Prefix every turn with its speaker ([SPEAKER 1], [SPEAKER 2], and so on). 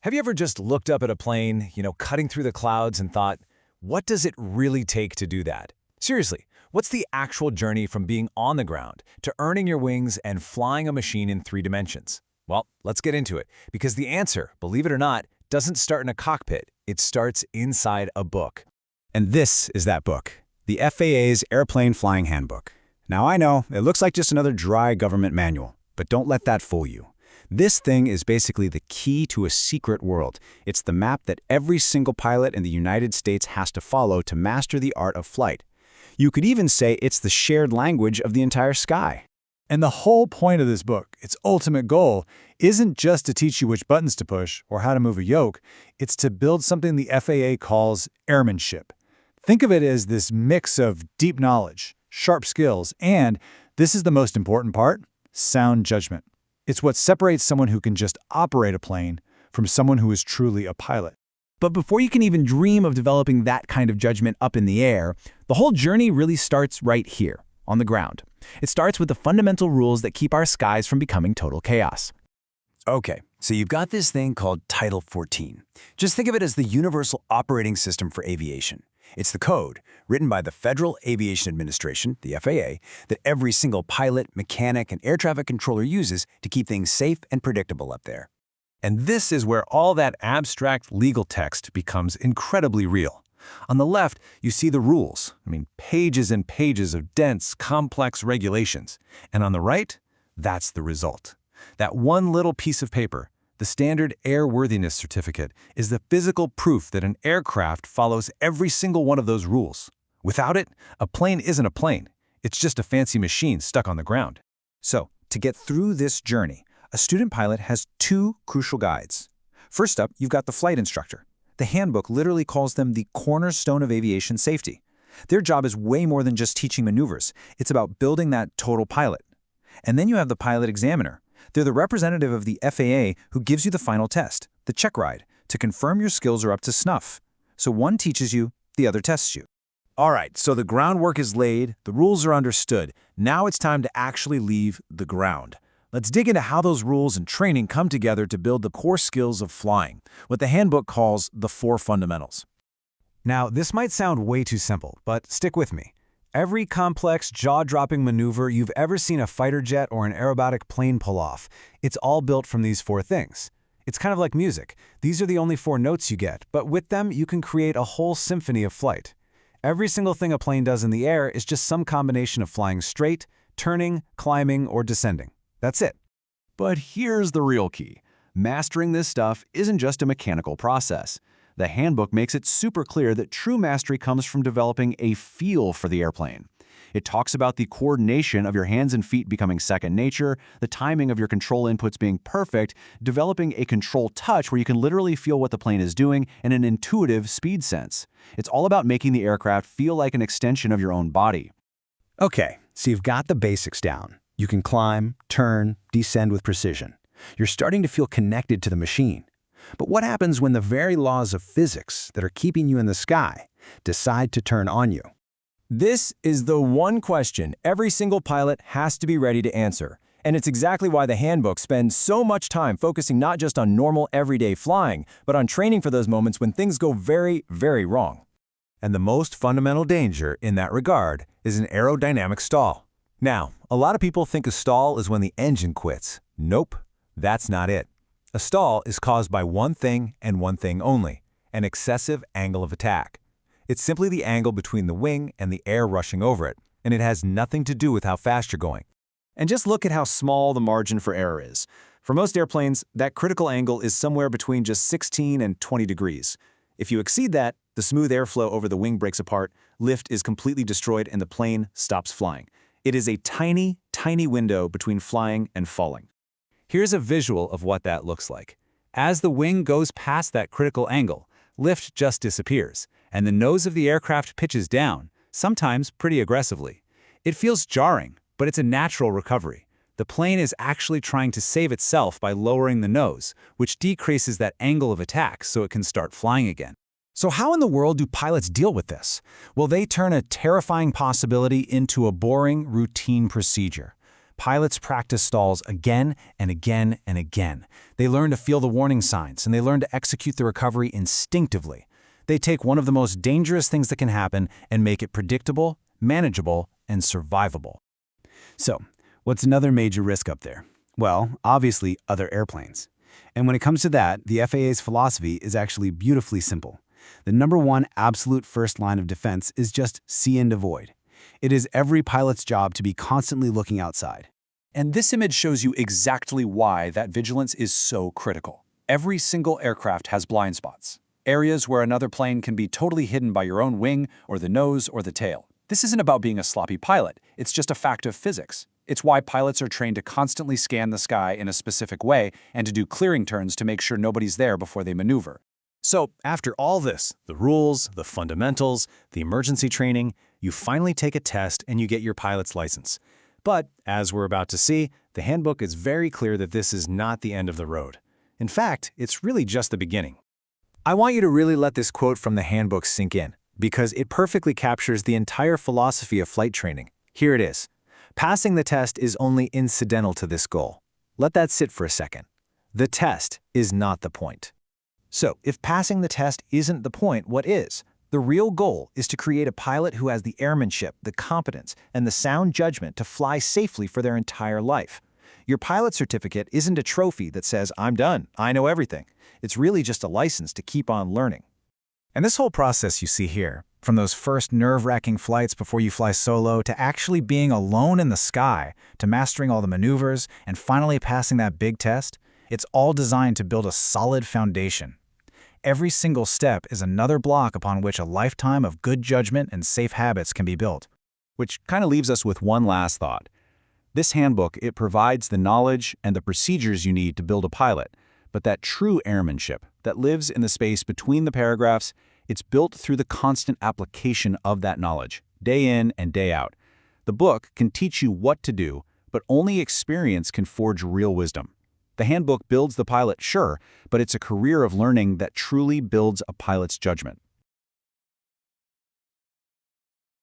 [SPEAKER 1] Have you ever just looked up at a plane, cutting through the clouds and thought, what does it really take to do that? Seriously, what's the actual journey from being on the ground to earning your wings and flying a machine in 3 dimensions? Well, let's get into it, because the answer, believe it or not, doesn't start in a cockpit. It starts inside a book.
[SPEAKER 2] And this is that book, the FAA's Airplane Flying Handbook. Now I know, it looks like just another dry government manual, but don't let that fool you. This thing is basically the key to a secret world. It's the map that every single pilot in the United States has to follow to master the art of flight. You could even say it's the shared language of the entire sky.
[SPEAKER 3] And the whole point of this book, its ultimate goal, isn't just to teach you which buttons to push or how to move a yoke. It's to build something the FAA calls airmanship. Think of it as this mix of deep knowledge, sharp skills, and, this is the most important part, sound judgment. It's what separates someone who can just operate a plane from someone who is truly a pilot.
[SPEAKER 4] But before you can even dream of developing that kind of judgment up in the air, the whole journey really starts right here, on the ground. It starts with the fundamental rules that keep our skies from becoming total chaos.
[SPEAKER 1] Okay, so you've got this thing called Title 14. Just think of it as the universal operating system for aviation. It's the code, written by the Federal Aviation Administration, the FAA, that every single pilot, mechanic, and air traffic controller uses to keep things safe and predictable up there.
[SPEAKER 5] And this is where all that abstract legal text becomes incredibly real. On the left, you see the rules. Pages and pages of dense, complex regulations. And on the right, that's the result. That one little piece of paper, the Standard Airworthiness Certificate, is the physical proof that an aircraft follows every single one of those rules. Without it, a plane isn't a plane. It's just a fancy machine stuck on the ground.
[SPEAKER 2] So, to get through this journey, a student pilot has 2 crucial guides. First up, you've got the flight instructor. The handbook literally calls them the cornerstone of aviation safety. Their job is way more than just teaching maneuvers. It's about building that total pilot. And then you have the pilot examiner. They're the representative of the FAA who gives you the final test, the check ride, to confirm your skills are up to snuff. So one teaches you, the other tests you.
[SPEAKER 1] All right, so the groundwork is laid, the rules are understood. Now it's time to actually leave the ground. Let's dig into how those rules and training come together to build the core skills of flying, what the handbook calls the 4 fundamentals.
[SPEAKER 3] Now, this might sound way too simple, but stick with me. Every complex, jaw-dropping maneuver you've ever seen a fighter jet or an aerobatic plane pull off, it's all built from these 4 things. It's kind of like music. These are the only 4 notes you get, but with them, you can create a whole symphony of flight. Every single thing a plane does in the air is just some combination of flying straight, turning, climbing, or descending. That's it.
[SPEAKER 6] But here's the real key. Mastering this stuff isn't just a mechanical process. The handbook makes it super clear that true mastery comes from developing a feel for the airplane. It talks about the coordination of your hands and feet becoming second nature, the timing of your control inputs being perfect, developing a control touch where you can literally feel what the plane is doing, and an intuitive speed sense. It's all about making the aircraft feel like an extension of your own body.
[SPEAKER 2] Okay, so you've got the basics down. You can climb, turn, descend with precision. You're starting to feel connected to the machine. But what happens when the very laws of physics that are keeping you in the sky decide to turn on you?
[SPEAKER 1] This is the one question every single pilot has to be ready to answer. And it's exactly why the handbook spends so much time focusing not just on normal everyday flying, but on training for those moments when things go very, very wrong.
[SPEAKER 3] And the most fundamental danger in that regard is an aerodynamic stall. Now, a lot of people think a stall is when the engine quits. Nope, that's not it. A stall is caused by one thing and one thing only, an excessive angle of attack. It's simply the angle between the wing and the air rushing over it, and it has nothing to do with how fast you're going.
[SPEAKER 1] And just look at how small the margin for error is. For most airplanes, that critical angle is somewhere between just 16 and 20 degrees. If you exceed that, the smooth airflow over the wing breaks apart, lift is completely destroyed, and the plane stops flying. It is a tiny, tiny window between flying and falling.
[SPEAKER 3] Here's a visual of what that looks like. As the wing goes past that critical angle, lift just disappears, and the nose of the aircraft pitches down, sometimes pretty aggressively. It feels jarring, but it's a natural recovery. The plane is actually trying to save itself by lowering the nose, which decreases that angle of attack so it can start flying again.
[SPEAKER 2] So how in the world do pilots deal with this? Well, they turn a terrifying possibility into a boring, routine procedure. Pilots practice stalls again and again and again. They learn to feel the warning signs, and they learn to execute the recovery instinctively. They take one of the most dangerous things that can happen and make it predictable, manageable, and survivable.
[SPEAKER 3] So, what's another major risk up there? Well, obviously, other airplanes. And when it comes to that, the FAA's philosophy is actually beautifully simple. The number one absolute first line of defense is just see and avoid. It is every pilot's job to be constantly looking outside.
[SPEAKER 5] And this image shows you exactly why that vigilance is so critical. Every single aircraft has blind spots, areas where another plane can be totally hidden by your own wing or the nose or the tail. This isn't about being a sloppy pilot, it's just a fact of physics. It's why pilots are trained to constantly scan the sky in a specific way and to do clearing turns to make sure nobody's there before they maneuver.
[SPEAKER 1] So, after all this, the rules, the fundamentals, the emergency training, you finally take a test and you get your pilot's license. But, as we're about to see, the handbook is very clear that this is not the end of the road. In fact, it's really just the beginning.
[SPEAKER 2] I want you to really let this quote from the handbook sink in, because it perfectly captures the entire philosophy of flight training. Here it is. Passing the test is only incidental to this goal. Let that sit for a second. The test is not the point. So, if passing the test isn't the point, what is? The real goal is to create a pilot who has the airmanship, the competence, and the sound judgment to fly safely for their entire life. Your pilot certificate isn't a trophy that says, "I'm done, I know everything." It's really just a license to keep on learning. And this whole process you see here, from those first nerve-wracking flights before you fly solo to actually being alone in the sky, to mastering all the maneuvers, and finally passing that big test, it's all designed to build a solid foundation. Every single step is another block upon which a lifetime of good judgment and safe habits can be built.
[SPEAKER 6] Which kind of leaves us with one last thought. This handbook, it provides the knowledge and the procedures you need to build a pilot, but that true airmanship that lives in the space between the paragraphs, it's built through the constant application of that knowledge, day in and day out. The book can teach you what to do, but only experience can forge real wisdom. The handbook builds the pilot, sure, but it's a career of learning that truly builds a pilot's judgment.